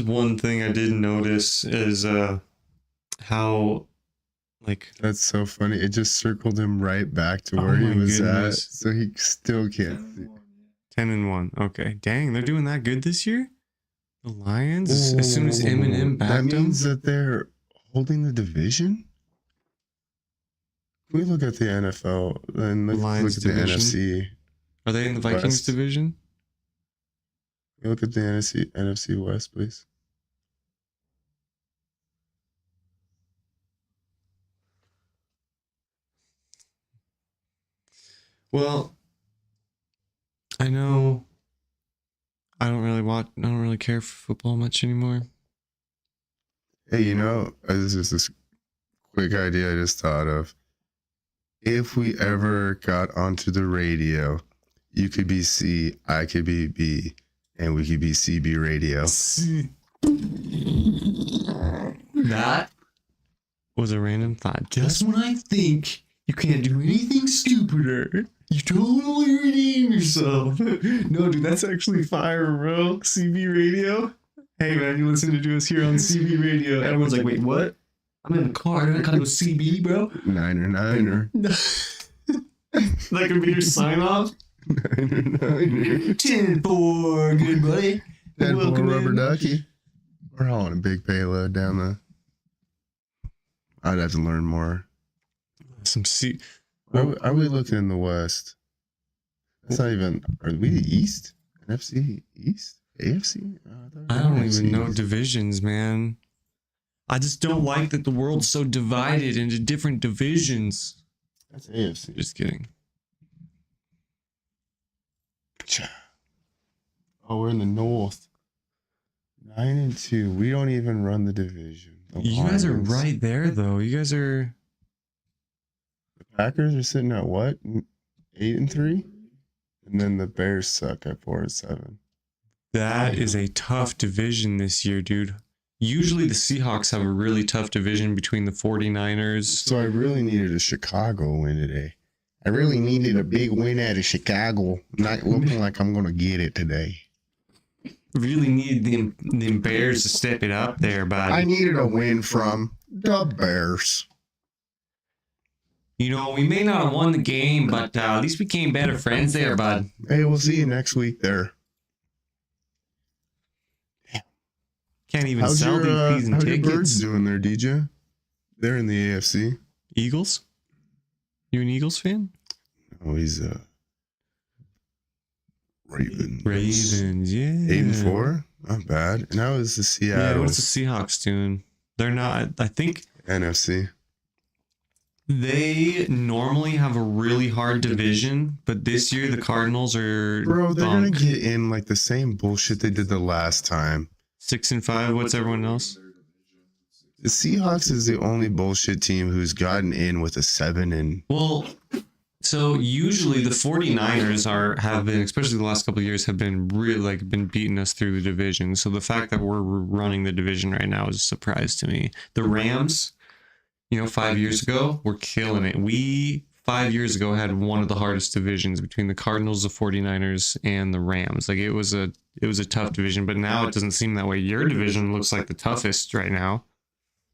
one thing I did notice is how like That's so funny. It just circled him right back to Oh where he my was goodness. at, so he still can't see. 10-1. Okay, dang, they're doing that good this year. The Lions, as soon as Eminem that backed them. means that they're holding the division. Can we look at the NFL and look Lions at the division? NFC? Are they in the Vikings West. division? Can we look at the NFC West, please. Well, I know I don't really care for football much anymore. Hey, this is this quick idea I just thought of. If we ever got onto the radio, you could be C, I could be B, and we could be CB radio. That was a random thought. Just when I think you can't do anything stupider, you totally redeem yourself. No, dude, that's actually fire, bro. CB radio. Hey, man, you listen to us here on CB radio. Everyone's like, wait, what? I'm in a car. I gotta go CB, bro. Niner. That could be your sign off. Niner. 10-4, good buddy. Deadpool Welcome rubber in. ducky. We're hauling a big payload down the. I'd have to learn more. Some C. Are we looking in the West? That's not even. Are we the East? NFC East? AFC? I don't NFC even know East. divisions, man. I just don't like that the world's so divided into different divisions. That's AFC. Just kidding. Oh, we're in the North. 9-2. We don't even run the division. The You guys are Lions. right there, though. You guys are. The Packers are sitting at what? 8-3? And then the Bears suck at 4-7. That is a tough division this year, dude. Usually the Seahawks have a really tough division between the 49ers. So I really needed a Chicago win today. I really needed a big win out of Chicago. Not looking like I'm going to get it today. Really need them Bears to step it up there, bud. I needed a win from the Bears. You know, we may not have won the game, but at least we became better friends there, bud. Hey, we'll see you next week there. Can't even How's sell your, these season how your tickets. Birds doing there, DJ? They're in the AFC. Eagles? You an Eagles fan? Oh, he's Ravens. Ravens, yeah. 8-4, not bad. And how is the Yeah, Seattle what's the Seahawks doing? They're not. I think NFC? they normally have a really hard division, but this year the Cardinals are. Bro, they're gonna bunk. get in like the same bullshit they did the last time. 6-5. What's everyone else? The Seahawks is the only bullshit team who's gotten in with a 7 and Well, so usually the 49ers have been, especially the last couple of years, have been really been beating us through the division. So the fact that we're running the division right now is a surprise to me. The Rams, 5 years ago, were killing it. We 5 years ago had one of the hardest divisions between the Cardinals, the 49ers, and the Rams. Like it was a tough division, but now it doesn't seem that way. Your division looks like the toughest right now.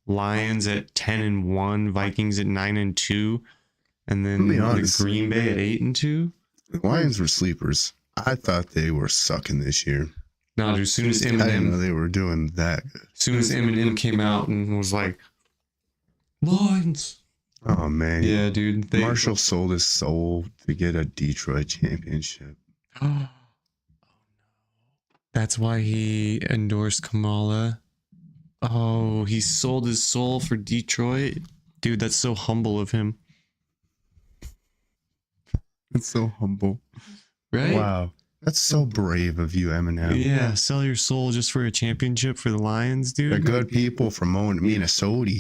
Lions at 10-1, Vikings at 9-2, and then be honest. Green Bay at 8-2. The Lions were sleepers. I thought they were sucking this year. No, dude, as soon as I didn't know Eminem, they were doing that good. as soon as Eminem came out and was like, Lions. Oh man. Yeah, dude. Marshall sold his soul to get a Detroit championship. That's why he endorsed Kamala. Oh, he sold his soul for Detroit. Dude, that's so humble of him. It's so humble. Right? Wow. That's so brave of you, Eminem. Yeah, sell your soul just for a championship for the Lions, dude. The good people from Minnesota,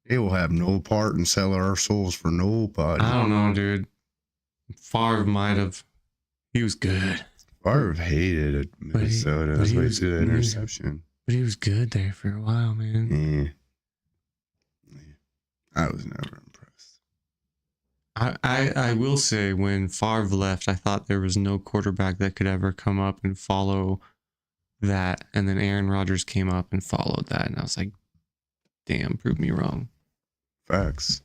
they will have no part in selling our souls for nobody. I don't know, dude. Favre might have. He was good. Favre hated it, Minnesota. That's why he threw the interception. But he was good there for a while, man. Yeah. I was never impressed. I will say, when Favre left, I thought there was no quarterback that could ever come up and follow that. And then Aaron Rodgers came up and followed that. And I was like, damn, prove me wrong. Facts.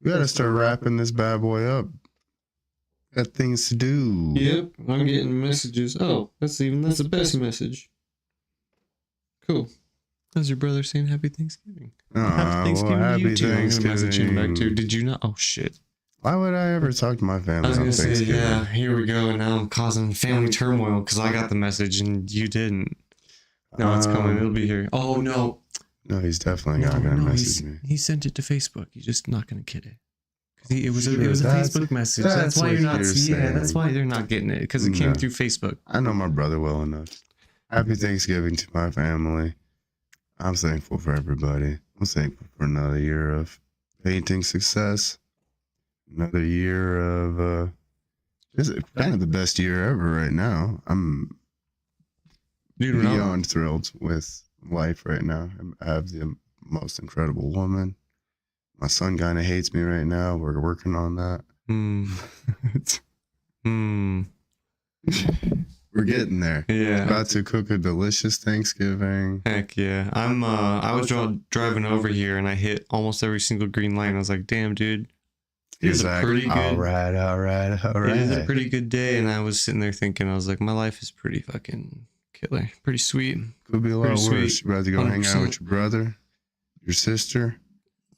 We gotta start wrapping this bad boy up. Got things to do. Yep, I'm getting messages. Oh, that's the best message. Cool. That's your brother saying Happy Thanksgiving. Happy Thanksgiving to you too. I'm gonna message him back too. Did you not? Oh shit. Why would I ever talk to my family I was on gonna say, Thanksgiving? yeah, here we go. And now I'm causing family turmoil because I got the message and you didn't. No, it's coming. It'll be here. Oh no. No, he's definitely not gonna message me. He sent it to Facebook. He's just not gonna get it. It was Sure, a that's- Facebook message. that's That's why what you're not. you're Yeah, that's saying. why they're not getting it because it came No. through Facebook. I know my brother well enough. Happy Thanksgiving to my family. I'm thankful for everybody. I'm thankful for another year of painting success. Another year of this is kind of the best year ever right now. I'm Dude, beyond thrilled with life right now. I have the most incredible woman. My son kind of hates me right now. We're working on that. We're getting there. Yeah. About to cook a delicious Thanksgiving. Heck yeah. I was driving over here and I hit almost every single green light. I was like, damn, dude. It was a pretty good. All right. It was a pretty good day, and I was sitting there thinking, I was like, my life is pretty fucking killer, pretty sweet. Could be a lot pretty worse. sweet. You're about to go hang out 100%. with your brother, your sister,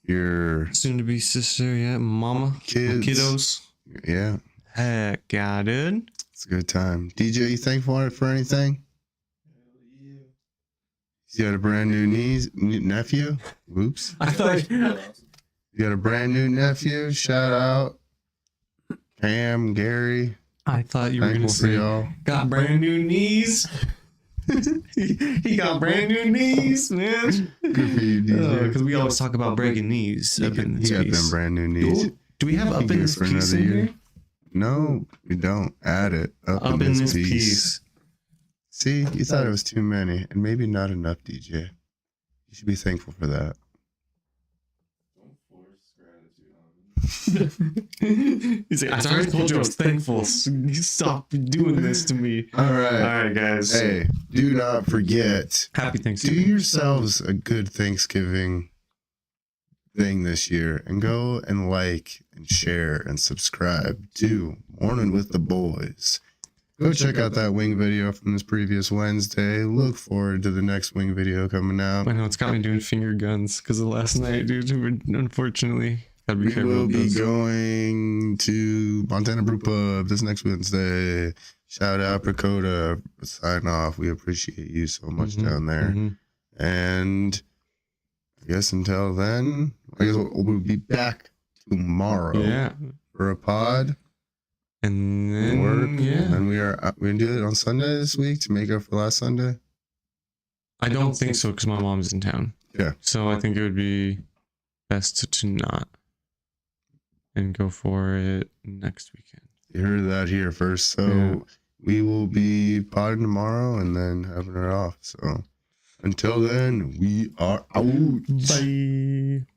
your Soon to be sister, yeah, mama, kids. kiddos. Yeah, Heck yeah, dude. it's a good time. DJ, you thankful for anything? You got a brand new nephew? Whoops. I thought. You got a brand new nephew? Shout out. Cam, Gary. I thought you were gonna Thankful for say y'all. got brand new knees. he got brand new knees, man. Good for you, DJ. Because we always talk about breaking knees. He Up in got this them piece. brand new knees. Do we have He up in good this for piece another in year. here? No, we don't. Add it. Up in this piece. See, you thought it was too many, and maybe not enough, DJ. You should be thankful for that. Don't force gratitude on me. He's like, I already told you I was thankful. You stop doing this to me. All right. All right, guys. Hey, do not forget. Happy Do Thanksgiving. yourselves a good Thanksgiving thing this year and go and like and share and subscribe to Morning with the Boys. Go check out that wing video from this previous Wednesday. Look forward to the next wing video coming out. I know it's got me doing finger guns because of last night, dude. Unfortunately, gotta be We careful will with be those. going to Montana Brew Pub this next Wednesday. Shout out Dakota. Sign off. We appreciate you so much down there. Mhm. And I guess until then, I guess we'll be back tomorrow Yeah. for a pod. And then, Work. yeah. And we're gonna do it on Sunday this week to make up for last Sunday. I don't think so because my mom's in town. Yeah. So I think it would be best to not and go for it next weekend. You heard that here first. So Yeah. we will be podding tomorrow and then having it off. So until then, we are out. Bye.